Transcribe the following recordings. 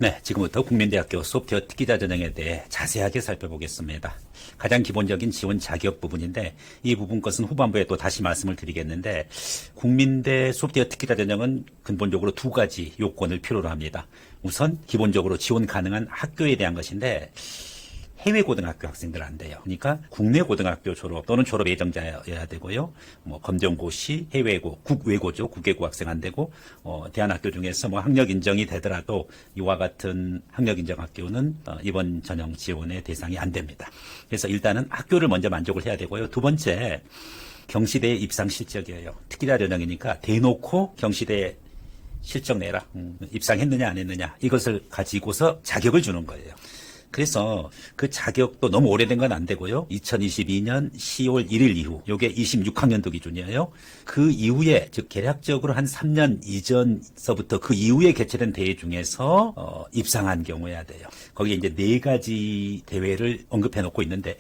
네, 지금부터 국민대학교 소프트웨어 특기자 전형에 대해 자세하게 살펴보겠습니다. 가장 기본적인 지원 자격 부분인데 이 부분 것은 후반부에 또 다시 말씀을 드리겠는데 국민대 소프트웨어 특기자 전형은 근본적으로 두 가지 요건을 필요로 합니다. 우선 기본적으로 지원 가능한 학교에 대한 것인데 해외 고등학교 학생들 안 돼요. 그러니까 국내 고등학교 졸업 또는 졸업 예정자여야 되고요. 검정고시, 해외고, 국외고죠. 국외고 학생 안 되고, 대안학교 중에서 학력 인정이 되더라도 이와 같은 학력 인정 학교는 이번 전형 지원의 대상이 안 됩니다. 그래서 일단은 학교를 먼저 만족을 해야 되고요. 두 번째, 경시대 입상 실적이에요. 특기자 전형이니까 대놓고 경시대 실적 내라. 입상했느냐 안 했느냐. 이것을 가지고서 자격을 주는 거예요. 그래서 그 자격도 너무 오래된 건 안 되고요. 2022년 10월 1일 이후, 요게 26학년도 기준이에요. 그 이후에, 즉 계략적으로 한 3년 이전서부터 그 이후에 개최된 대회 중에서 입상한 경우여야 돼요. 거기에 이제 4가지 대회를 언급해 놓고 있는데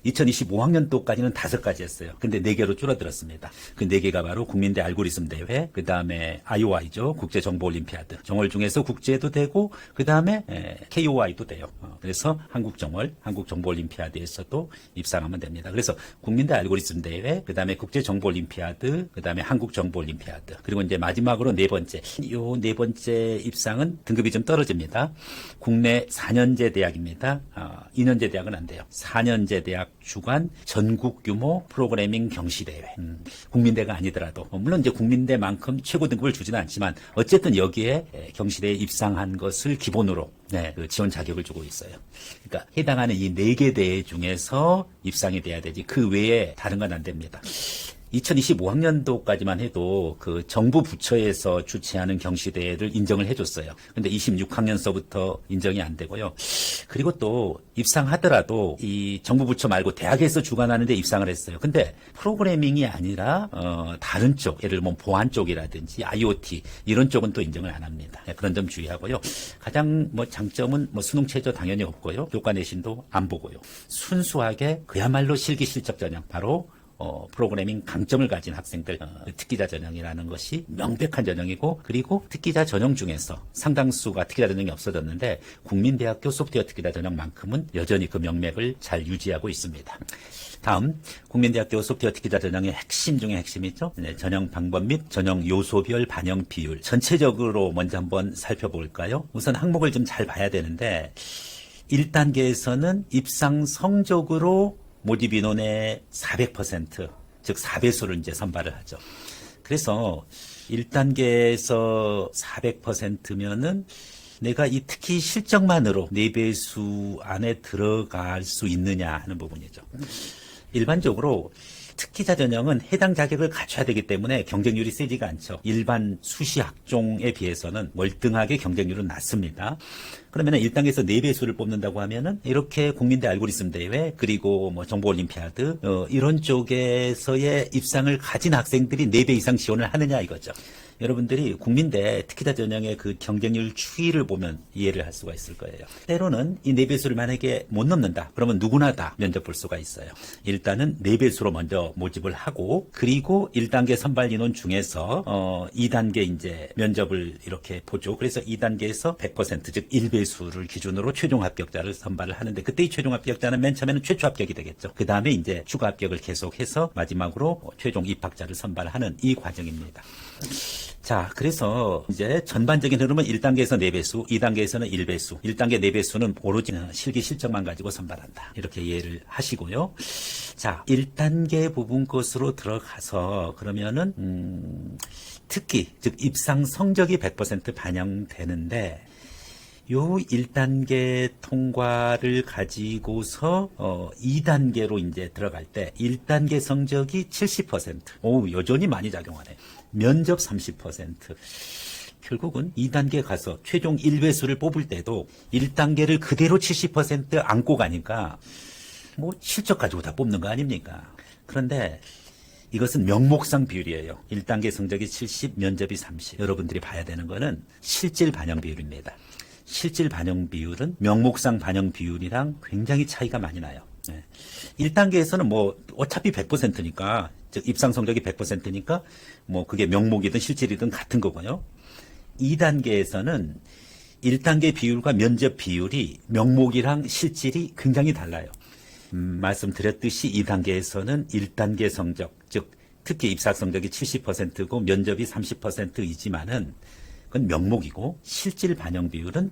2025학년도까지는 5가지 했어요. 근데 4개로 줄어들었습니다. 그 4개가 바로 국민대 알고리즘 대회, 그 다음에 IOI죠. 국제정보올림피아드. 정월 중에서 국제도 되고, 그 다음에 KOI도 돼요. 그래서 한국정보올림피아드에서도 입상하면 됩니다. 그래서 국민대 알고리즘 대회, 그 다음에 국제정보올림피아드, 그 다음에 한국정보올림피아드. 그리고 이제 마지막으로 4번째. 요 4번째 입상은 등급이 좀 떨어집니다. 국내 4년제 대학입니다. 2년제 대학은 안 돼요. 4년제 대학 주관 전국 규모 프로그래밍 경시대회. 국민대가 아니더라도 물론 이제 국민대만큼 최고 등급을 주지는 않지만 어쨌든 여기에 경시대에 입상한 것을 기본으로 그 지원 자격을 주고 있어요. 그러니까 해당하는 이 4개 대회 중에서 입상이 돼야 되지 그 외에 다른 건 안 됩니다. 2025학년도까지만 해도 그 정부 부처에서 주최하는 경시대회를 인정을 해줬어요. 근데 26학년서부터 인정이 안 되고요. 그리고 또 입상하더라도 이 정부 부처 말고 대학에서 주관하는 데 입상을 했어요. 근데 프로그래밍이 아니라 다른 쪽, 예를 들면 보안 쪽이라든지 IoT 이런 쪽은 또 인정을 안 합니다. 그런 점 주의하고요. 가장 장점은 수능 최저 당연히 없고요. 교과 내신도 안 보고요. 순수하게 그야말로 실기 실적 전형 바로 프로그래밍 강점을 가진 학생들 특기자 전형이라는 것이 명백한 전형이고 그리고 특기자 전형 중에서 상당수가 특기자 전형이 없어졌는데 국민대학교 소프트웨어 특기자 전형만큼은 여전히 그 명맥을 잘 유지하고 있습니다. 다음 국민대학교 소프트웨어 특기자 전형의 핵심 중에 핵심이죠. 전형 방법 및 전형 요소별 반영 비율 전체적으로 먼저 한번 살펴볼까요? 우선 항목을 좀 잘 봐야 되는데 1단계에서는 입상 성적으로 모집 인원의 400%, 즉 4배수를 이제 선발을 하죠. 그래서 1단계에서 400%면은 내가 이 특히 실적만으로 4배수 안에 들어갈 수 있느냐 하는 부분이죠. 일반적으로 특기자 전형은 해당 자격을 갖춰야 되기 때문에 경쟁률이 세지가 않죠. 일반 수시 학종에 비해서는 월등하게 경쟁률은 낮습니다. 그러면 1단계에서 4배수를 뽑는다고 하면은 이렇게 국민대 알고리즘 대회 그리고 정보올림피아드 이런 쪽에서의 입상을 가진 학생들이 4배 이상 지원을 하느냐 이거죠. 여러분들이 국민대 특기자 전형의 그 경쟁률 추이를 보면 이해를 할 수가 있을 거예요. 때로는 이 4배수를 만약에 못 넘는다. 그러면 누구나 다 면접 볼 수가 있어요. 일단은 4배수로 먼저 모집을 하고 그리고 1단계 선발 인원 중에서 2단계 이제 면접을 이렇게 보죠. 그래서 2단계에서 100% 즉 1배수를 기준으로 최종 합격자를 선발을 하는데 그때 이 최종 합격자는 맨 처음에는 최초 합격이 되겠죠. 그 다음에 이제 추가 합격을 계속해서 마지막으로 최종 입학자를 선발하는 이 과정입니다. 자, 그래서 이제 전반적인 흐름은 1단계에서 4배수, 2단계에서는 1배수, 1단계 4배수는 오로지 실기 실적만 가지고 선발한다. 이렇게 이해를 하시고요. 자, 1단계 부분 것으로 들어가서 그러면은 특기, 즉 입상 성적이 100% 반영되는데 요 1단계 통과를 가지고서 2단계로 이제 들어갈 때 1단계 성적이 70%. 오, 여전히 많이 작용하네. 면접 30%. 결국은 2단계 가서 최종 1배수를 뽑을 때도 1단계를 그대로 70% 안고 가니까 실적 가지고 다 뽑는 거 아닙니까? 그런데 이것은 명목상 비율이에요. 1단계 성적이 70, 면접이 30. 여러분들이 봐야 되는 거는 실질 반영 비율입니다. 실질 반영 비율은 명목상 반영 비율이랑 굉장히 차이가 많이 나요. 1단계에서는 어차피 100%니까, 즉 입상 성적이 100%니까 그게 명목이든 실질이든 같은 거고요. 2단계에서는 1단계 비율과 면접 비율이 명목이랑 실질이 굉장히 달라요. 말씀드렸듯이 2단계에서는 1단계 성적, 즉 특히 입사 성적이 70%고 면접이 30%이지만은 그건 명목이고 실질 반영 비율은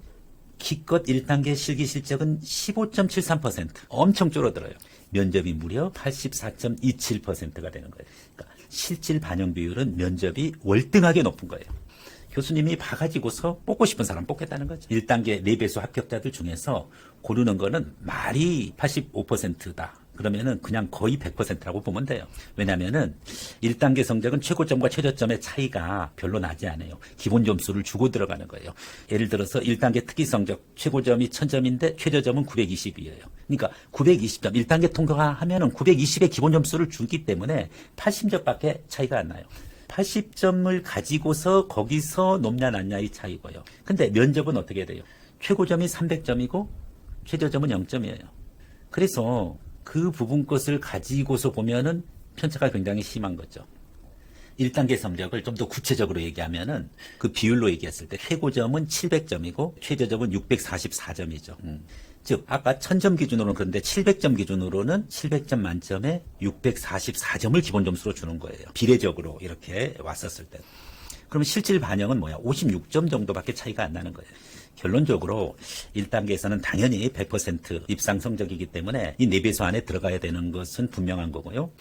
기껏 1단계 실기 실적은 15.73%, 엄청 줄어들어요. 면접이 무려 84.27%가 되는 거예요. 그러니까 실질 반영 비율은 면접이 월등하게 높은 거예요. 교수님이 봐가지고서 뽑고 싶은 사람 뽑겠다는 거죠. 1단계 4배수 합격자들 중에서 고르는 거는 말이 85%다. 그러면은 그냥 거의 100%라고 보면 돼요. 왜냐면은 1단계 성적은 최고점과 최저점의 차이가 별로 나지 않아요. 기본 점수를 주고 들어가는 거예요. 예를 들어서 1단계 특기 성적 최고점이 1000점인데 최저점은 920이에요. 그러니까 920점 1단계 통과하면은 920의 기본 점수를 주기 때문에 80점밖에 차이가 안 나요. 80점을 가지고서 거기서 높냐 낮냐의 차이고요. 근데 면접은 어떻게 돼요? 최고점이 300점이고 최저점은 0점이에요. 그래서 그 부분 것을 가지고서 보면은 편차가 굉장히 심한 거죠. 1단계 성적을 좀 더 구체적으로 얘기하면은 그 비율로 얘기했을 때 최고점은 700점이고 최저점은 644점이죠. 즉 아까 1000점 기준으로는 그런데 700점 기준으로는 700점 만점에 644점을 기본 점수로 주는 거예요. 비례적으로 이렇게 왔었을 때. 그럼 실질 반영은 뭐야? 56점 정도밖에 차이가 안 나는 거예요. 결론적으로 1단계에서는 당연히 100% 입상 성적이기 때문에 이 4배수 안에 들어가야 되는 것은 분명한 거고요.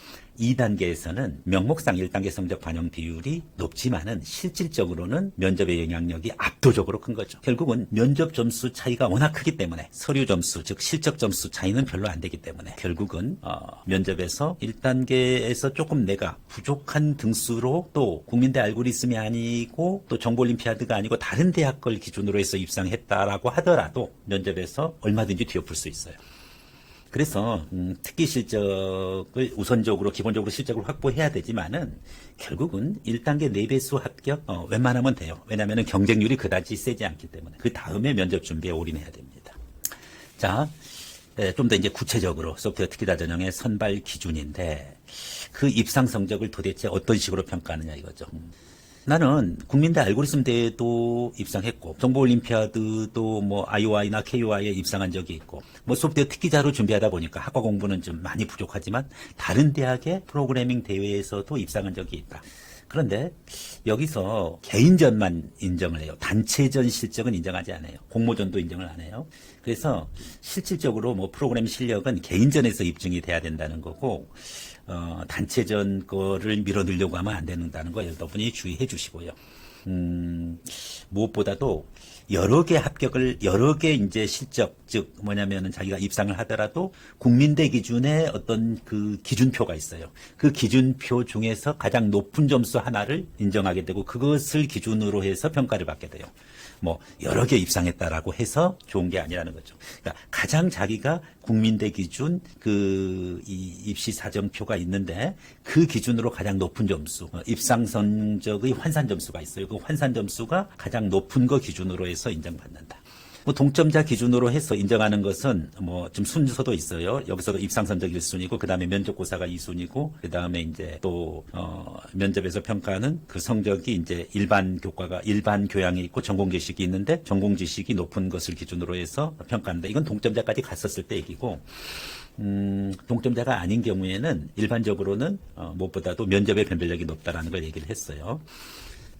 2단계에서는 명목상 1단계 성적 반영 비율이 높지만은 실질적으로는 면접의 영향력이 압도적으로 큰 거죠. 결국은 면접 점수 차이가 워낙 크기 때문에 서류 점수, 즉 실적 점수 차이는 별로 안 되기 때문에 결국은 면접에서 1단계에서 조금 내가 부족한 등수로 또 국민대 알고리즘이 아니고 또 정보올림피아드가 아니고 다른 대학 걸 기준으로 해서 입상했다라고 하더라도 면접에서 얼마든지 뒤엎을 수 있어요. 그래서 특기 실적을 우선적으로 기본적으로 실적을 확보해야 되지만은 결국은 1단계 4배수 합격 웬만하면 돼요. 왜냐하면 경쟁률이 그다지 세지 않기 때문에 그 다음에 면접 준비에 올인해야 됩니다. 자, 좀 더 이제 구체적으로 소프트웨어 특기자 전형의 선발 기준인데 그 입상 성적을 도대체 어떤 식으로 평가하느냐 이거죠. 나는 국민대 알고리즘 대회도 입상했고 정보올림피아드도 뭐 IOI나 KOI에 입상한 적이 있고 뭐 소프트웨어 특기자로 준비하다 보니까 학과 공부는 좀 많이 부족하지만 다른 대학의 프로그래밍 대회에서도 입상한 적이 있다. 그런데 여기서 개인전만 인정을 해요. 단체전 실적은 인정하지 않아요. 공모전도 인정을 안 해요. 그래서 실질적으로 뭐 프로그램 실력은 개인전에서 입증이 돼야 된다는 거고 단체전 거를 밀어넣으려고 하면 안 된다는 거 여러분이 주의해 주시고요. 무엇보다도 여러 개 합격을, 여러 개 이제 실적, 즉 뭐냐면은 자기가 입상을 하더라도 국민대 기준의 어떤 그 기준표가 있어요. 그 기준표 중에서 가장 높은 점수 하나를 인정하게 되고 그것을 기준으로 해서 평가를 받게 돼요. 뭐 여러 개 입상했다라고 해서 좋은 게 아니라는 거죠. 그러니까 가장 자기가 국민대 기준 그 이 입시 사정표가 있는데 그 기준으로 가장 높은 점수, 입상 성적의 환산 점수가 있어요. 그 환산 점수가 가장 높은 거 기준으로 해서 인정받는다. 뭐 동점자 기준으로 해서 인정하는 것은 뭐 좀 순서도 있어요. 여기서도 입상 성적 1순위고 그다음에 면접고사가 2순위고 그다음에 이제 또 면접에서 평가하는 그 성적이 이제 일반 교과가 일반 교양이 있고 전공 지식이 있는데 전공 지식이 높은 것을 기준으로 해서 평가한다. 이건 동점자까지 갔었을 때 얘기고 동점자가 아닌 경우에는 일반적으로는 무엇보다도 면접의 변별력이 높다라는 걸 얘기를 했어요.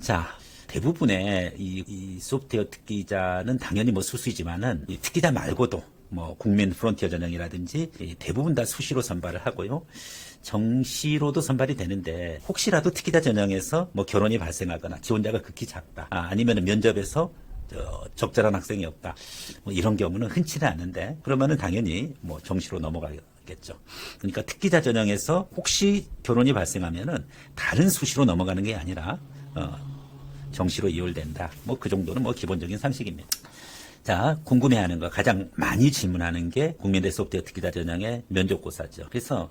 자, 대부분의 이 소프트웨어 특기자는 당연히 뭐 수시지만은 이 특기자 말고도 뭐 국민 프론티어 전형이라든지 대부분 다 수시로 선발을 하고요. 정시로도 선발이 되는데 혹시라도 특기자 전형에서 뭐 결혼이 발생하거나 지원자가 극히 작다. 아니면은 면접에서 적절한 학생이 없다. 뭐 이런 경우는 흔치는 않은데 그러면은 당연히 뭐 정시로 넘어가겠죠. 그러니까 특기자 전형에서 혹시 결혼이 발생하면은 다른 수시로 넘어가는 게 아니라 정시로 이월된다. 뭐 그 정도는 뭐 기본적인 상식입니다. 자, 궁금해하는 거 가장 많이 질문하는 게 국민대 소프트웨어 특기자 전형의 면접고사죠. 그래서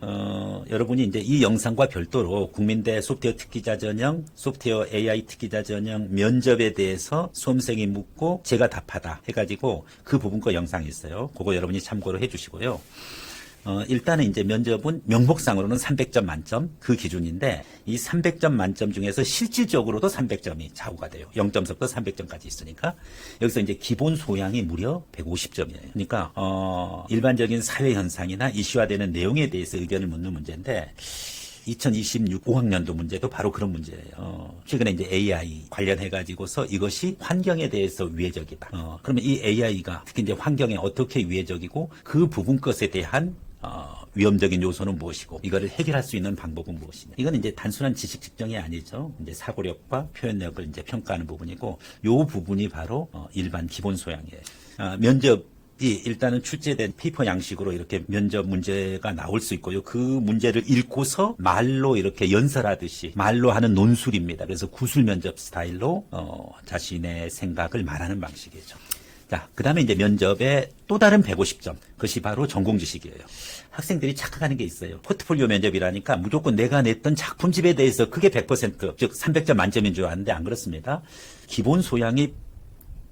여러분이 이제 이 영상과 별도로 국민대 소프트웨어 특기자 전형, 소프트웨어 AI 특기자 전형 면접에 대해서 수험생이 묻고 제가 답하다 해가지고 그 부분 거 영상이 있어요. 그거 여러분이 참고로 해주시고요. 일단은 이제 면접은 명목상으로는 300점 만점 그 기준인데 이 300점 만점 중에서 실질적으로도 300점이 좌우가 돼요. 0점석도 300점까지 있으니까 여기서 이제 기본 소양이 무려 150점이에요. 그러니까 일반적인 사회 현상이나 이슈화되는 내용에 대해서 의견을 묻는 문제인데 2026 5학년도 문제도 바로 그런 문제예요. 최근에 이제 AI 관련해가지고서 이것이 환경에 대해서 위해적이다. 그러면 이 AI가 특히 이제 환경에 어떻게 위해적이고 그 부분 것에 대한 위험적인 요소는 무엇이고 이거를 해결할 수 있는 방법은 무엇이냐. 이건 이제 단순한 지식 측정이 아니죠. 이제 사고력과 표현력을 이제 평가하는 부분이고 요 부분이 바로 일반 기본 소양이에요. 면접 이 일단은 출제된 페이퍼 양식으로 이렇게 면접 문제가 나올 수 있고요. 그 문제를 읽고서 말로 이렇게 연설하듯이 말로 하는 논술입니다. 그래서 구술 면접 스타일로 자신의 생각을 말하는 방식이죠. 자, 그 다음에 이제 면접의 또 다른 150점. 그것이 바로 전공 지식이에요. 학생들이 착각하는 게 있어요. 포트폴리오 면접이라니까 무조건 내가 냈던 작품집에 대해서 그게 100%, 즉 300점 만점인 줄 아는데 안 그렇습니다. 기본 소양이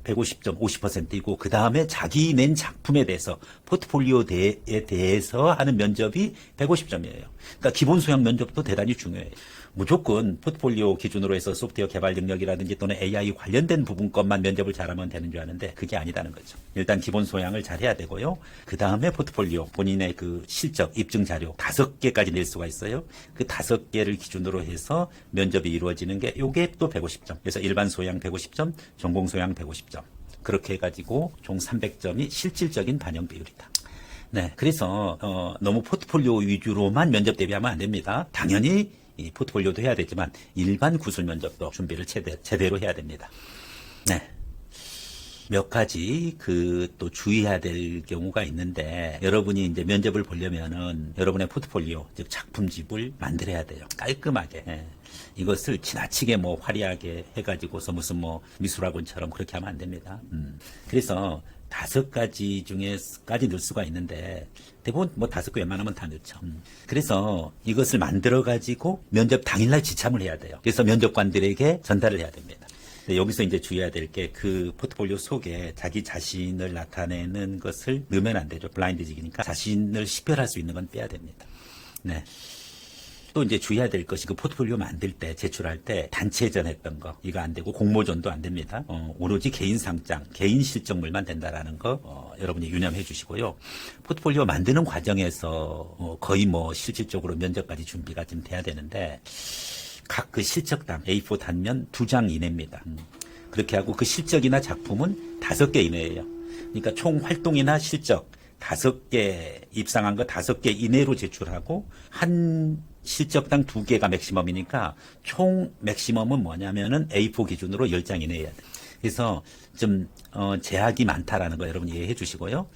150점 50%이고 그 다음에 자기 낸 작품에 대해서 포트폴리오에 대해서 하는 면접이 150점이에요. 그러니까 기본 소양 면접도 대단히 중요해요. 무조건 포트폴리오 기준으로 해서 소프트웨어 개발 능력이라든지 또는 AI 관련된 부분 것만 면접을 잘하면 되는 줄 아는데 그게 아니다는 거죠. 일단 기본 소양을 잘해야 되고요. 그 다음에 포트폴리오 본인의 그 실적 입증 자료 5개까지 낼 수가 있어요. 그 5개를 기준으로 해서 면접이 이루어지는 게 요게 또 150점. 그래서 일반 소양 150점, 전공 소양 150점. 그렇게 해가지고 총 300점이 실질적인 반영 비율이다. 네, 그래서 너무 포트폴리오 위주로만 면접 대비하면 안 됩니다. 당연히 이 포트폴리오도 해야 되지만 일반 구술 면접도 준비를 제대로 해야 됩니다. 네. 몇 가지 또 주의해야 될 경우가 있는데 여러분이 이제 면접을 보려면은 여러분의 포트폴리오 즉 작품집을 만들어야 돼요. 깔끔하게. 예. 이것을 지나치게 뭐 화려하게 해가지고서 무슨 뭐 미술학원처럼 그렇게 하면 안 됩니다. 그래서 5가지 중에까지 넣을 수가 있는데 대부분 뭐 5개 웬만하면 다 넣죠. 그래서 이것을 만들어 가지고 면접 당일날 지참을 해야 돼요. 그래서 면접관들에게 전달을 해야 됩니다. 여기서 이제 주의해야 될 게 그 포트폴리오 속에 자기 자신을 나타내는 것을 넣으면 안 되죠. 블라인드직이니까 자신을 식별할 수 있는 건 빼야 됩니다. 네. 또 이제 주의해야 될 것이 그 포트폴리오 만들 때 제출할 때 단체전 했던 거 이거 안 되고 공모전도 안 됩니다. 오로지 개인 상장, 개인 실적물만 된다라는 거 여러분이 유념해 주시고요. 포트폴리오 만드는 과정에서 거의 뭐 실질적으로 면접까지 준비가 좀 돼야 되는데 각 그 실적당 A4 단면 2장 이내입니다. 그렇게 하고 그 실적이나 작품은 5개 이내예요. 그러니까 총 활동이나 실적 5개 입상한 거 5개 이내로 제출하고 한 실적당 2개가 맥시멈이니까 총 맥시멈은 뭐냐면은 A4 기준으로 10장 이내여야 돼. 그래서 좀 제약이 많다라는 거 여러분 이해해 주시고요.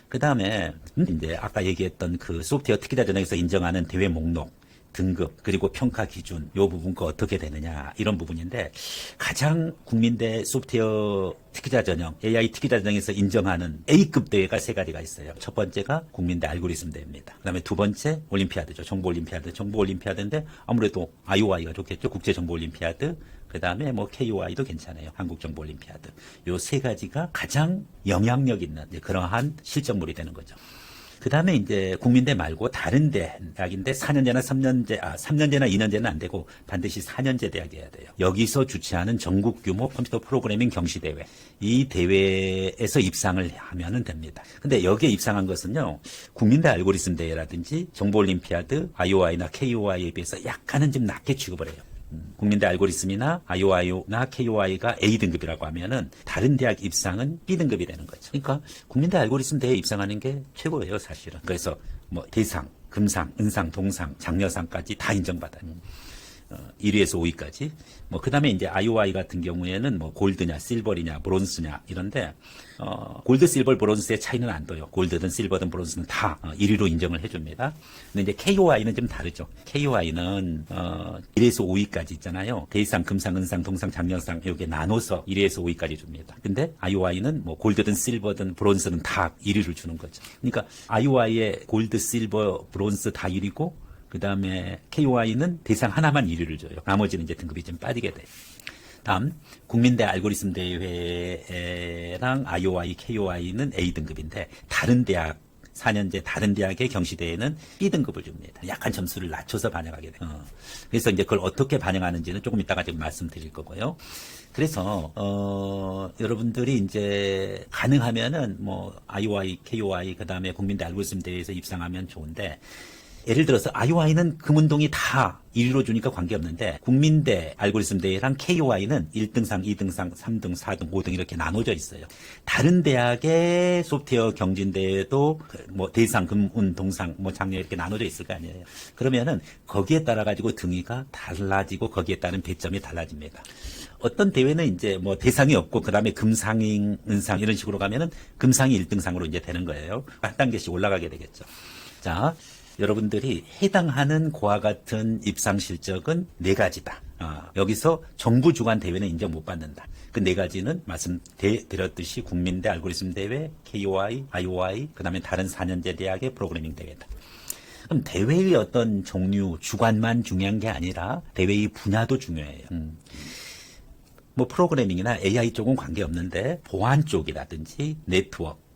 그 다음에 이제 아까 얘기했던 그 소프트웨어 특기자 전형에서 인정하는 대회 목록, 등급 그리고 평가 기준 요 부분 거 어떻게 되느냐 이런 부분인데 가장 국민대 소프트웨어 특기자 전형 AI 특기자 전형에서 인정하는 A급 대회가 3가지가 있어요. 첫 번째가 국민대 알고리즘 대회입니다. 그다음에 두 번째 올림피아드죠. 정보 올림피아드인데 아무래도 IOI가 좋겠죠. 국제 정보 올림피아드. 그다음에 뭐 KOI도 괜찮아요. 한국 정보 올림피아드. 요 3가지가 가장 영향력 있는 그러한 실적물이 되는 거죠. 그 다음에 이제 국민대 말고 다른 대학인데 4년제나 3년제나 2년제는 안 되고 반드시 4년제 대학이어야 돼요. 여기서 주최하는 전국 규모 컴퓨터 프로그래밍 경시대회. 이 대회에서 입상을 하면은 됩니다. 근데 여기에 입상한 것은요, 국민대 알고리즘 대회라든지 정보올림피아드, IOI나 KOI에 비해서 약간은 좀 낮게 취급을 해요. 국민대 알고리즘이나 IOI나 KOI가 A등급이라고 하면은 다른 대학 입상은 B등급이 되는 거죠. 그러니까 국민대 알고리즘 대회에 입상하는 게 최고예요, 사실은. 그래서 뭐 대상, 금상, 은상, 동상, 장려상까지 다 인정받아요. 1위에서 5위까지. 뭐, 그 다음에 이제 IOI 같은 경우에는 뭐, 골드냐, 실버냐, 브론즈냐, 이런데, 골드, 실버, 브론즈의 차이는 안 둬요. 골드든 실버든 브론즈는 다 1위로 인정을 해줍니다. 근데 이제 KOI는 좀 다르죠. KOI는, 1위에서 5위까지 있잖아요. 대상, 금상, 은상, 동상, 장려상, 이렇게 나눠서 1위에서 5위까지 줍니다. 근데 IOI는 뭐, 골드든 실버든 브론즈는 다 1위를 주는 거죠. 그러니까 IOI의 골드, 실버, 브론즈 다 1위고, 그 다음에 KOI는 대상 하나만 1위를 줘요. 나머지는 이제 등급이 좀 빠지게 돼요. 다음, 국민대 알고리즘 대회랑 IOI, KOI는 A등급인데, 다른 대학 4년제 다른 대학의 경시대에는 B등급을 줍니다. 약간 점수를 낮춰서 반영하게 돼요. 그래서 이제 그걸 어떻게 반영하는지는 조금 이따가 지금 말씀드릴 거고요. 그래서 여러분들이 이제 가능하면은 뭐 IOI, KOI 그다음에 국민대 알고리즘 대회에서 입상하면 좋은데, 예를 들어서 IOI는 금운동이 다 1위로 주니까 관계없는데 국민대 알고리즘 대회랑 KOI는 1등상, 2등상, 3등, 4등, 5등 이렇게 나눠져 있어요. 다른 대학의 소프트웨어 경진대회도 뭐 대상, 금운동상, 뭐 장려 이렇게 나눠져 있을 거 아니에요. 그러면은 거기에 따라 가지고 등위가 달라지고 거기에 따른 배점이 달라집니다. 어떤 대회는 이제 뭐 대상이 없고 그다음에 금상, 은상 이런 식으로 가면은 금상이 1등상으로 이제 되는 거예요. 한 단계씩 올라가게 되겠죠. 자, 여러분들이 해당하는 그와 같은 입상 실적은 4가지다. 여기서 정부 주관 대회는 인정 못 받는다. 그 4가지는 말씀드렸듯이 국민대 알고리즘 대회, KOI, IOI, 그 다음에 다른 4년제 대학의 프로그래밍 대회다. 그럼 대회의 어떤 종류, 주관만 중요한 게 아니라 대회의 분야도 중요해요. 뭐 프로그래밍이나 AI 쪽은 관계없는데 보안 쪽이라든지 네트워크,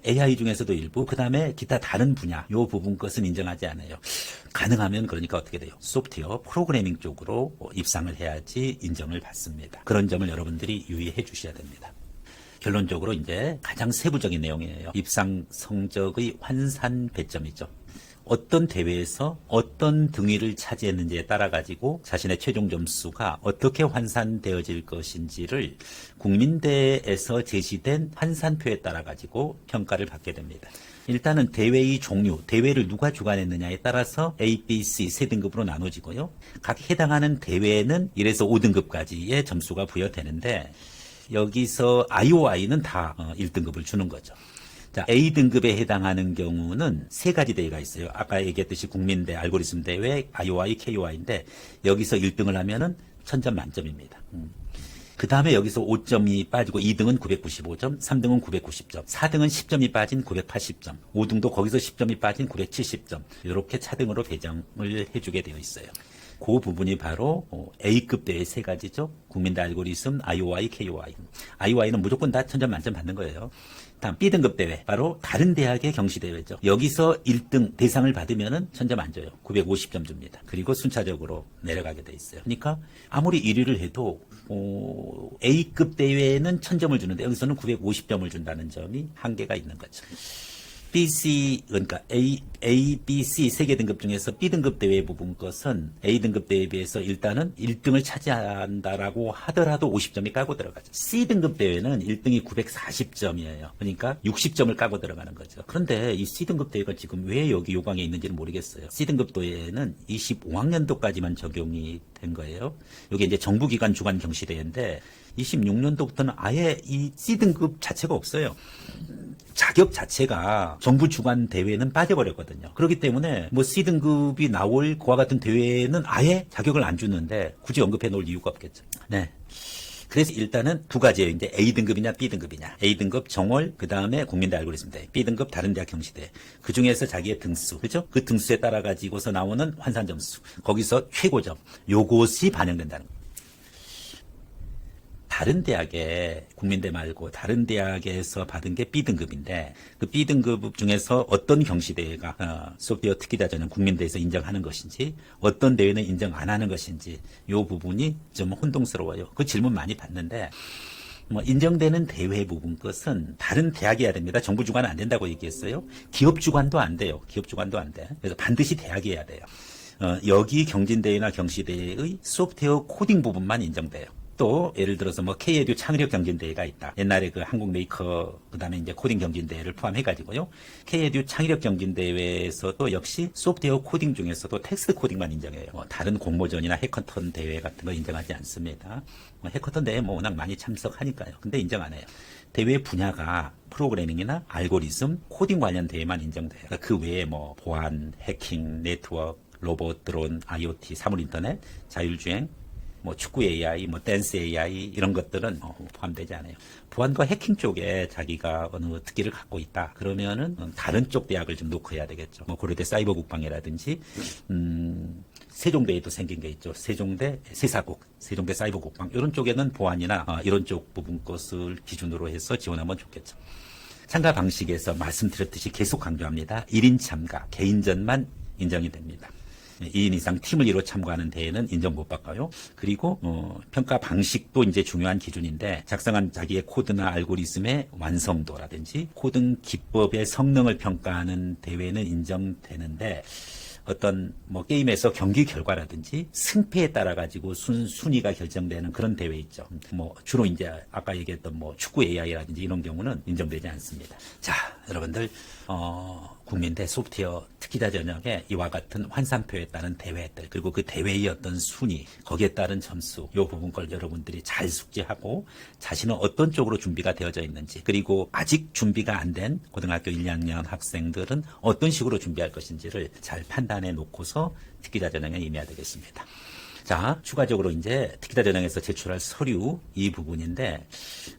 AI 중에서도 일부, 그 다음에 기타 다른 분야, 요 부분 것은 인정하지 않아요. 가능하면 그러니까 어떻게 돼요? 소프트웨어, 프로그래밍 쪽으로 입상을 해야지 인정을 받습니다. 그런 점을 여러분들이 유의해 주셔야 됩니다. 결론적으로 이제 가장 세부적인 내용이에요. 입상 성적의 환산 배점이죠. 어떤 대회에서 어떤 등위를 차지했는지에 따라 가지고 자신의 최종 점수가 어떻게 환산되어질 것인지를 국민대에서 제시된 환산표에 따라 가지고 평가를 받게 됩니다. 일단은 대회의 종류, 대회를 누가 주관했느냐에 따라서 A, B, C 세 등급으로 나눠지고요. 각 해당하는 대회는 1에서 5등급까지의 점수가 부여되는데 여기서 IOI는 다 1등급을 주는 거죠. 자, A등급에 해당하는 경우는 3가지 대회가 있어요. 아까 얘기했듯이 국민대 알고리즘 대회, IOI, KOI인데 여기서 1등을 하면은 1000점 만점입니다. 그 다음에 여기서 5점이 빠지고 2등은 995점, 3등은 990점, 4등은 10점이 빠진 980점, 5등도 거기서 10점이 빠진 970점 이렇게 차등으로 배정을 해주게 되어 있어요. 그 부분이 바로 A급 대회 3가지죠. 국민대 알고리즘, IOI, KOI. IOI는 무조건 다 1000점 만점 받는 거예요. 다음 B등급 대회, 바로 다른 대학의 경시대회죠. 여기서 1등 대상을 받으면은 1000점 안 줘요. 950점 줍니다. 그리고 순차적으로 내려가게 돼 있어요. 그러니까 아무리 1위를 해도 A급 대회는 1000점을 주는데 여기서는 950점을 준다는 점이 한계가 있는 거죠. BC, 그러니까 A, B, C 3개 등급 중에서 B등급 대회 부분 것은 A등급 대회에 비해서 일단은 1등을 차지한다라고 하더라도 50점이 까고 들어가죠. C등급 대회는 1등이 940점이에요. 그러니까 60점을 까고 들어가는 거죠. 그런데 이 C등급 대회가 지금 왜 여기 요강에 있는지는 모르겠어요. C등급 대회는 25학년도까지만 적용이 된 거예요. 이게 이제 정부기관 주관 경시대회인데 26년도부터는 아예 이 C등급 자체가 없어요. 자격 자체가 정부 주관 대회는 빠져버렸거든요. 그렇기 때문에 뭐 C등급이 나올 그와 같은 대회는 아예 자격을 안 주는데 굳이 언급해 놓을 이유가 없겠죠. 네. 그래서 일단은 2가지예요. 이제 A등급이냐 B등급이냐. A등급 정월, 그 다음에 국민대 알고리즘 대회. B등급 다른 대학 경시대. 그 중에서 자기의 등수, 그죠? 그 등수에 따라 가지고서 나오는 환산 점수. 거기서 최고점. 요것이 반영된다는 거예요. 다른 대학에, 국민대 말고 다른 대학에서 받은 게 B등급인데 그 B등급 중에서 어떤 경시대회가 소프트웨어 특기자 전형 국민대에서 인정하는 것인지 어떤 대회는 인정 안 하는 것인지 이 부분이 좀 혼동스러워요. 그 질문 많이 받는데 뭐 인정되는 대회 부분 것은 다른 대학이어야 됩니다. 정부 주관은 안 된다고 얘기했어요. 기업 주관도 안 돼요. 기업 주관도 안 돼. 그래서 반드시 대학이어야 돼요. 여기 경진대회나 경시대회의 소프트웨어 코딩 부분만 인정돼요. 또 예를 들어서 뭐 K-에듀 창의력 경진대회가 있다. 옛날에 그 한국 메이커 그다음에 이제 코딩 경진대회를 포함해 가지고요. K-에듀 창의력 경진대회에서도 역시 소프트웨어 코딩 중에서도 텍스트 코딩만 인정해요. 뭐 다른 공모전이나 해커톤 대회 같은 거 인정하지 않습니다. 뭐 해커톤 대회 뭐 워낙 많이 참석하니까요. 근데 인정 안 해요. 대회 분야가 프로그래밍이나 알고리즘, 코딩 관련 대회만 인정돼요. 그러니까 그 외에 뭐 보안, 해킹, 네트워크, 로봇, 드론, IoT, 사물인터넷, 자율주행, 뭐 축구 AI, 뭐 댄스 AI 이런 것들은 포함되지 않아요. 보안과 해킹 쪽에 자기가 어느 특기를 갖고 있다. 그러면은 다른 쪽 대학을 좀 놓고 해야 되겠죠. 뭐 고려대 사이버 국방이라든지 세종대에도 생긴 게 있죠. 세종대 세사국, 세종대 사이버 국방 이런 쪽에는 보안이나 이런 쪽 부분 것을 기준으로 해서 지원하면 좋겠죠. 참가 방식에서 말씀드렸듯이 계속 강조합니다. 1인 참가, 개인전만 인정이 됩니다. 2인 이상 팀을 이루어 참가하는 대회는 인정 못 받고요. 그리고 평가 방식도 이제 중요한 기준인데 작성한 자기의 코드나 알고리즘의 완성도라든지 코딩 기법의 성능을 평가하는 대회는 인정되는데 어떤 뭐 게임에서 경기 결과라든지 승패에 따라 가지고 순위가 결정되는 그런 대회 있죠. 뭐 주로 이제 아까 얘기했던 뭐 축구 AI라든지 이런 경우는 인정되지 않습니다. 자, 여러분들 국민대 소프트웨어 특기자 전형에 이와 같은 환산표에 따른 대회들 그리고 그 대회의 어떤 순위 거기에 따른 점수 이 부분 걸 여러분들이 잘 숙지하고 자신은 어떤 쪽으로 준비가 되어져 있는지 그리고 아직 준비가 안 된 고등학교 1, 2학년 학생들은 어떤 식으로 준비할 것인지를 잘 판단해 놓고서 특기자 전형에 임해야 되겠습니다. 자, 추가적으로 이제 특기자 전형에서 제출할 서류 이 부분인데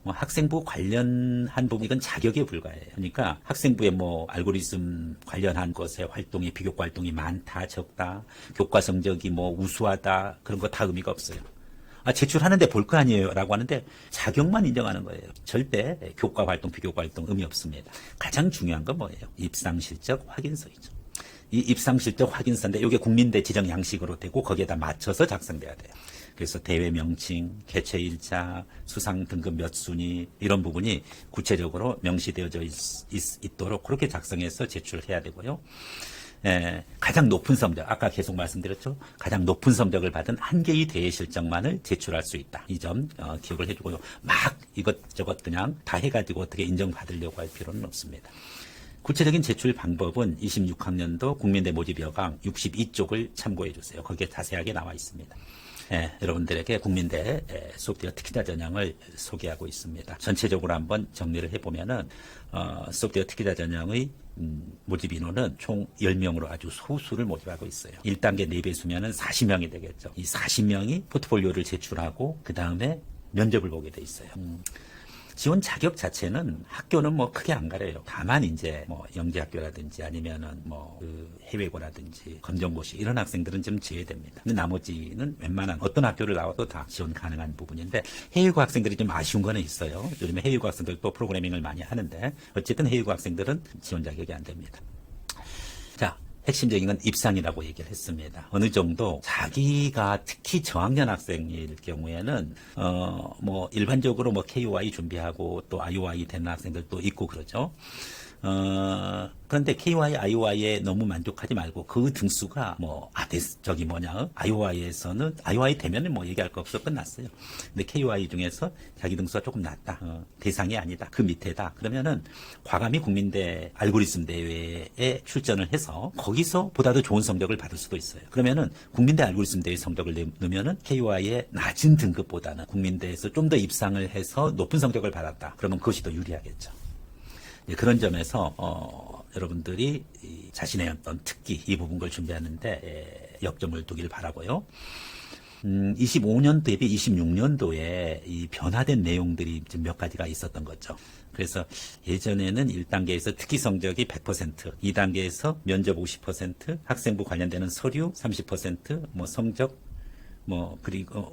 학생부 관련한 부분 이건 자격에 불과해요. 그러니까 학생부에 뭐 알고리즘 관련한 것의 활동이 비교과 활동이 많다 적다 교과 성적이 뭐 우수하다 그런 거 다 의미가 없어요. 제출하는데 볼 거 아니에요 라고 하는데 자격만 인정하는 거예요. 절대 교과 활동 비교과 활동 의미 없습니다. 가장 중요한 건 뭐예요? 입상 실적 확인서이죠. 이 입상 실적 확인서인데 이게 국민대 지정 양식으로 되고 거기에다 맞춰서 작성돼야 돼요. 그래서 대회 명칭, 개최 일자, 수상 등급 몇 순위 이런 부분이 구체적으로 명시되어져 있도록 그렇게 작성해서 제출해야 되고요. 가장 높은 성적, 아까 계속 말씀드렸죠. 가장 높은 성적을 받은 한 개의 대회 실적만을 제출할 수 있다. 이 점 기억을 해주고요. 막 이것저것 그냥 다 해가지고 어떻게 인정받으려고 할 필요는 없습니다. 구체적인 제출 방법은 26학년도 국민대 모집 여강 62쪽을 참고해 주세요. 거기에 자세하게 나와 있습니다. 여러분들에게 국민대 소프트웨어 특기자 전형을 소개하고 있습니다. 전체적으로 한번 정리를 해보면은 소프트웨어 특기자 전형의 모집 인원은 총 10명으로 아주 소수를 모집하고 있어요. 1단계 4배수면은 40명이 되겠죠. 이 40명이 포트폴리오를 제출하고 그 다음에 면접을 보게 돼 있어요. 지원 자격 자체는 학교는 뭐 크게 안 가려요. 다만 이제 뭐 영재학교라든지 아니면은 뭐 그 해외고라든지 검정고시 이런 학생들은 좀 제외됩니다. 근데 나머지는 웬만한 어떤 학교를 나와도 다 지원 가능한 부분인데 해외고 학생들이 좀 아쉬운 거는 있어요. 요즘에 해외고 학생들도 프로그래밍을 많이 하는데 어쨌든 해외고 학생들은 지원 자격이 안 됩니다. 자. 핵심적인 건 입상이라고 얘기를 했습니다. 어느 정도 자기가 특히 저학년 학생일 경우에는 뭐 일반적으로 뭐 KOI 준비하고 또 IOI 되는 학생들도 있고 그러죠. 그런데 KOI, IOI에 너무 만족하지 말고 그 등수가 뭐 IOI에서는 IOI 되면은 뭐 얘기할 거 없어 끝났어요. 근데 KOI 중에서 자기 등수가 조금 낮다. 대상이 아니다. 그 밑에다. 그러면은 과감히 국민대 알고리즘 대회에 출전을 해서 거기서 보다 더 좋은 성적을 받을 수도 있어요. 그러면은 국민대 알고리즘 대회 성적을 넣으면은 KOI의 낮은 등급보다는 국민대에서 좀 더 입상을 해서 높은 성적을 받았다. 그러면 그것이 더 유리하겠죠. 그런 점에서 여러분들이 자신의 어떤 특기 이 부분을 준비하는데 역점을 두길 바라고요. 25년 대비 26년도에 이 변화된 내용들이 좀 몇 가지가 있었던 거죠. 그래서 예전에는 1단계에서 특기 성적이 100%, 2단계에서 면접 50%, 학생부 관련되는 서류 30%, 뭐 성적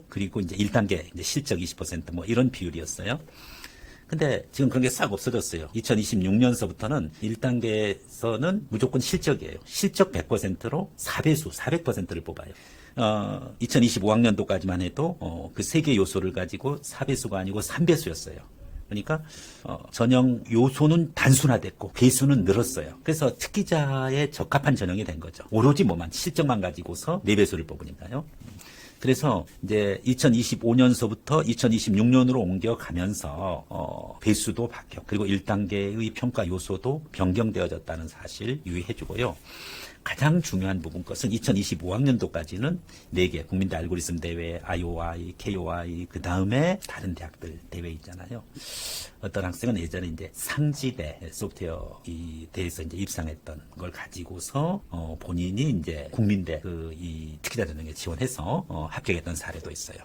그리고 이제 1단계 이제 실적 20% 이런 비율이었어요. 근데 지금 그런 게 싹 없어졌어요. 2026년서부터는 1단계에서는 무조건 실적이에요. 실적 100%로 4배수, 400%를 뽑아요. 2025학년도까지만 해도 그 3개 요소를 가지고 4배수가 아니고 3배수였어요. 그러니까 전형 요소는 단순화됐고 배수는 늘었어요. 그래서 특기자에 적합한 전형이 된 거죠. 오로지 실적만 가지고서 4배수를 뽑으니까요. 그래서 이제 2025년서부터 2026년으로 옮겨가면서 배수도 바뀌어 그리고 1단계의 평가 요소도 변경되어졌다는 사실 유의해 주고요. 가장 중요한 부분 것은 2025학년도까지는 4개 국민대 알고리즘 대회, IOI, KOI 그 다음에 다른 대학들 대회 있잖아요. 어떤 학생은 예전에 이제 상지대 소프트웨어 이 대에서 이제 입상했던 걸 가지고서 본인이 이제 국민대 이 특기자 전형에 지원해서 합격했던 사례도 있어요.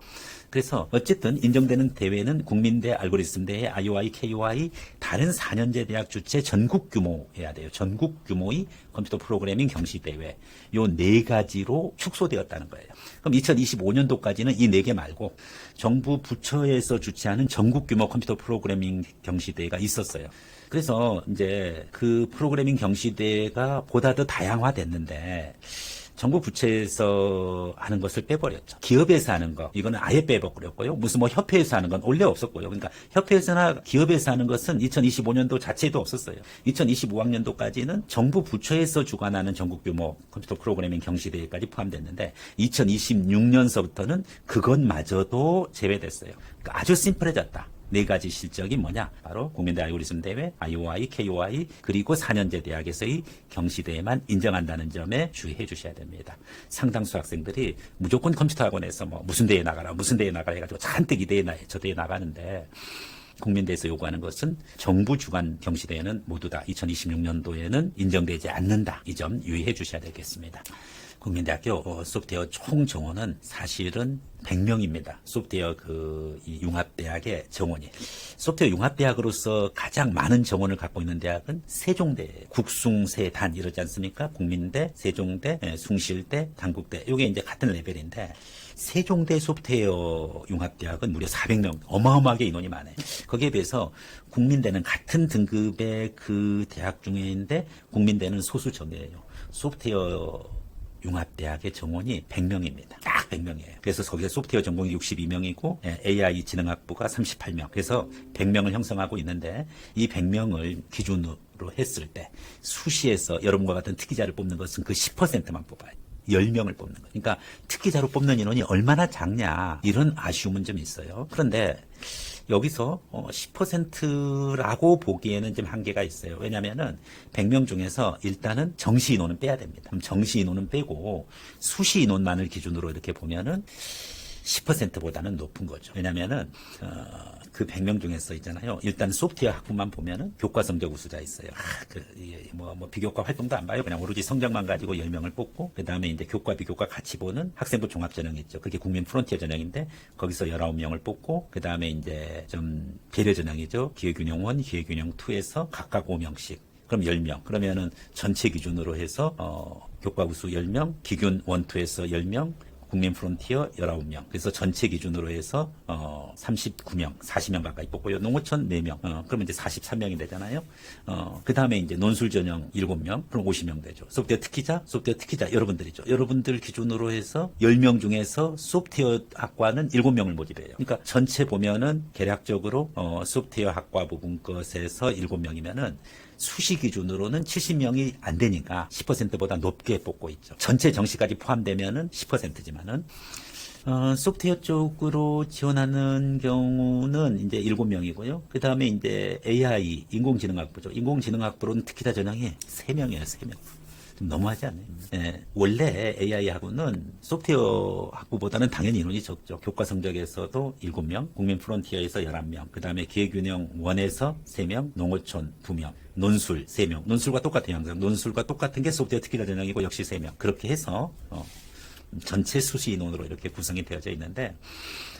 그래서 어쨌든 인정되는 대회는 국민대, 알고리즘대회, IOI, KOI, 다른 4년제 대학 주최 전국 규모여야 돼요. 전국 규모의 컴퓨터 프로그래밍 경시대회. 요 4가지로 축소되었다는 거예요. 그럼 2025년도까지는 이 4개 말고 정부 부처에서 주최하는 전국 규모 컴퓨터 프로그래밍 경시대회가 있었어요. 그래서 이제 그 프로그래밍 경시대회가 보다 더 다양화됐는데 정부 부처에서 하는 것을 빼버렸죠. 기업에서 하는 거, 이거는 아예 빼버렸고요. 무슨 뭐 협회에서 하는 건 원래 없었고요. 그러니까 협회에서나 기업에서 하는 것은 2025년도 자체도 없었어요. 2025학년도까지는 정부 부처에서 주관하는 전국 규모 컴퓨터 프로그래밍 경시대회까지 포함됐는데 2026년서부터는 그것마저도 제외됐어요. 그러니까 아주 심플해졌다. 4가지 실적이 뭐냐? 바로 국민대 알고리즘 대회, IOI, KOI, 그리고 4년제 대학에서의 경시대회만 인정한다는 점에 주의해 주셔야 됩니다. 상당수 학생들이 무조건 컴퓨터 학원에서 뭐 무슨 대회 나가라 해가지고 잔뜩 이 대회 저 대회 나가는데 국민대에서 요구하는 것은 정부 주관 경시대회는 모두 다 2026년도에는 인정되지 않는다. 이 점 유의해 주셔야 되겠습니다. 국민대학교 소프트웨어 총 정원은 사실은 100명입니다. 소프트웨어 이 융합대학의 정원이. 소프트웨어 융합대학으로서 가장 많은 정원을 갖고 있는 대학은 세종대, 국숭세단 이러지 않습니까? 국민대, 세종대, 숭실대, 단국대. 이게 이제 같은 레벨인데 세종대 소프트웨어 융합대학은 무려 400명. 어마어마하게 인원이 많아요. 거기에 비해서 국민대는 같은 등급의 그 대학 중에인데 국민대는 소수 정예예요. 소프트웨어 융합대학의 정원이 100명입니다. 딱 100명이에요. 그래서 거기서 소프트웨어 전공이 62명이고 AI 지능학부가 38명. 그래서 100명을 형성하고 있는데 이 100명을 기준으로 했을 때 수시에서 여러분과 같은 특기자를 뽑는 것은 그 10%만 뽑아요. 10명을 뽑는 거예요. 그러니까 특기자로 뽑는 인원이 얼마나 작냐 이런 아쉬움은 좀 있어요. 그런데 여기서 10%라고 보기에는 좀 한계가 있어요. 왜냐하면은 100명 중에서 일단은 정시 인원은 빼야 됩니다. 그럼 정시 인원은 빼고 수시 인원만을 기준으로 이렇게 보면은 10%보다는 높은 거죠. 왜냐면은, 그 100명 중에서 있잖아요. 일단 소프트웨어 학부만 보면은 교과 성적 우수자 있어요. 비교과 활동도 안 봐요. 그냥 오로지 성적만 가지고 10명을 뽑고, 그 다음에 이제 교과, 비교과 같이 보는 학생부 종합 전형이 있죠. 그게 국민 프론티어 전형인데, 거기서 19명을 뽑고, 그 다음에 이제 좀 배려 전형이죠. 기회균형 1, 기회균형 2에서 각각 5명씩. 그럼 10명. 그러면은 전체 기준으로 해서, 교과 우수 10명, 기균 1, 2에서 10명, 국민 프론티어 19명. 그래서 전체 기준으로 해서 39명, 40명 가까이 뽑고요. 농어촌 4명. 그러면 이제 43명이 되잖아요. 그다음에 이제 논술 전형 7명. 그럼 50명 되죠. 소프트웨어 특기자 여러분들이죠. 여러분들 기준으로 해서 10명 중에서 소프트웨어 학과는 7명을 모집해요. 그러니까 전체 보면은 계략적으로 소프트웨어 학과 부분 것에서 7명이면은 수시 기준으로는 70명이 안 되니까 10%보다 높게 뽑고 있죠. 전체 정시까지 포함되면은 10%지만은 소프트웨어 쪽으로 지원하는 경우는 이제 7명이고요. 그 다음에 이제 AI, 인공지능학부죠. 인공지능학부로는 특기자 전형이 3명이에요, 3명. 좀 너무하지 않아요? 네, 원래 AI 학부는 소프트웨어 학부보다는 당연히 인원이 적죠. 교과 성적에서도 7명, 국민 프론티어에서 11명, 그 다음에 기회균형 1에서 3명, 농어촌 2명, 논술 3명. 논술과 똑같아요, 항상. 논술과 똑같은 게 소프트웨어 특기자 전형이고 역시 3명. 그렇게 해서 전체 수시 인원으로 이렇게 구성이 되어져 있는데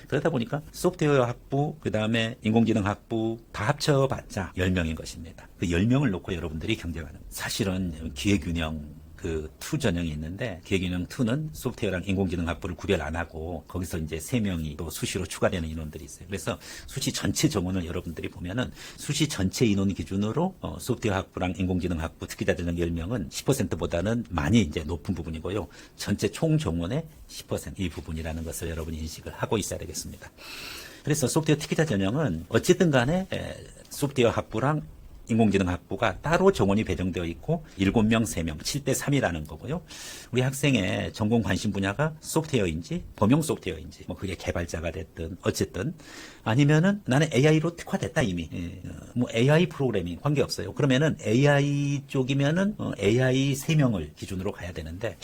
그러다 보니까 소프트웨어 학부, 그 다음에 인공지능 학부 다 합쳐봤자 10명인 것입니다. 그 10명을 놓고 여러분들이 경쟁하는. 사실은 기회균형 2 전형이 있는데 기회균형 2는 소프트웨어랑 인공지능 학부를 구별 안 하고 거기서 이제 3명이 또 수시로 추가되는 인원들이 있어요. 그래서 수시 전체 정원을 여러분들이 보면은 수시 전체 인원 기준으로 소프트웨어 학부랑 인공지능 학부 특기자 전형 10명은 10%보다는 많이 이제 높은 부분이고요. 전체 총 정원의 10% 이 부분이라는 것을 여러분이 인식을 하고 있어야 되겠습니다. 그래서 소프트웨어 특기자 전형은 어쨌든 간에 소프트웨어 학부랑 인공지능 학부가 따로 정원이 배정되어 있고 7명, 3명, 7대 3이라는 거고요. 우리 학생의 전공 관심 분야가 소프트웨어인지 범용 소프트웨어인지 뭐 그게 개발자가 됐든 어쨌든 아니면은 나는 AI로 특화됐다 이미. 뭐 AI 프로그래밍 관계없어요. 그러면은 AI 쪽이면은 AI 3명을 기준으로 가야 되는데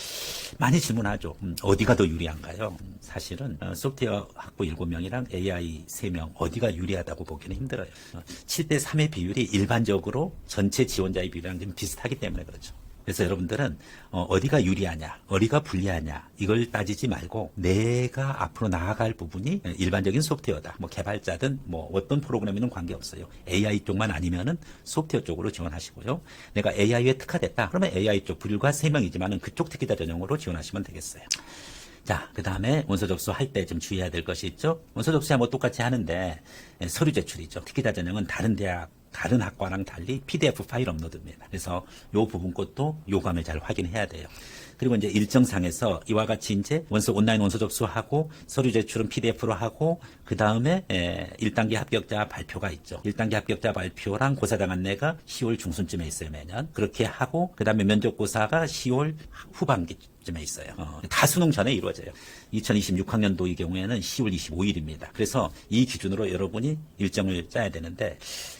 많이 질문하죠. 어디가 더 유리한가요? 사실은 소프트웨어 학부 7명이랑 AI 3명 어디가 유리하다고 보기는 힘들어요. 7대 3의 비율이 일반적으로 전체 지원자의 비율이랑 좀 비슷하기 때문에 그렇죠. 그래서 여러분들은 어디가 유리하냐, 어디가 불리하냐 이걸 따지지 말고 내가 앞으로 나아갈 부분이 일반적인 소프트웨어다. 뭐 개발자든 뭐 어떤 프로그램이든 관계없어요. AI 쪽만 아니면은 소프트웨어 쪽으로 지원하시고요. 내가 AI에 특화됐다. 그러면 AI 쪽 불과 3명이지만은 그쪽 특기자 전형으로 지원하시면 되겠어요. 자, 그 다음에 원서 접수할 때 좀 주의해야 될 것이 있죠. 원서 접수야 뭐 똑같이 하는데 서류 제출이죠. 특기자 전형은 다른 대학, 다른 학과랑 달리 PDF 파일 업로드입니다. 그래서 요 부분 것도 요감을 잘 확인해야 돼요. 그리고 이제 일정상에서 이와 같이 이제 온라인 원서 접수하고 서류 제출은 PDF로 하고 그 다음에 1단계 합격자 발표가 있죠. 1단계 합격자 발표랑 고사장 안내가 10월 중순쯤에 있어요, 매년. 그렇게 하고 그 다음에 면접고사가 10월 후반기쯤에 있어요. 다 수능 전에 이루어져요. 2026학년도의 경우에는 10월 25일입니다. 그래서 이 기준으로 여러분이 일정을 짜야 되는데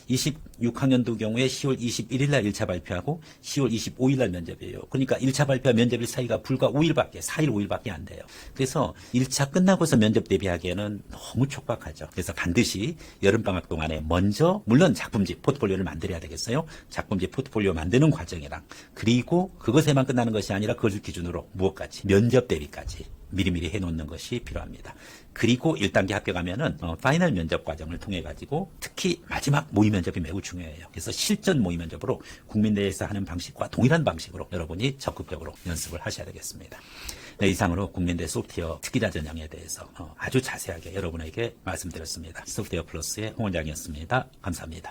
26학년도 경우에 10월 21일 날 1차 발표하고 10월 25일 날 면접이에요. 그러니까 1차 발표와 면접일 사이가 불과 5일밖에, 4일 5일밖에 안 돼요. 그래서 1차 끝나고서 면접 대비하기에는 너무 촉박하죠. 그래서 반드시 여름방학 동안에 먼저 물론 작품집, 포트폴리오를 만들어야 되겠어요. 작품집, 포트폴리오 만드는 과정이랑 그리고 그것에만 끝나는 것이 아니라 그것을 기준으로 무엇까지, 면접 대비까지 미리미리 해놓는 것이 필요합니다. 그리고 1단계 합격하면은 파이널 면접 과정을 통해 가지고 특히 마지막 모의 면접이 매우 중요해요. 그래서 실전 모의 면접으로 국민대에서 하는 방식과 동일한 방식으로 여러분이 적극적으로 연습을 하셔야 되겠습니다. 네, 이상으로 국민대 소프트웨어 특기자 전형에 대해서 아주 자세하게 여러분에게 말씀드렸습니다. 소프트웨어 플러스의 홍 원장이었습니다. 감사합니다.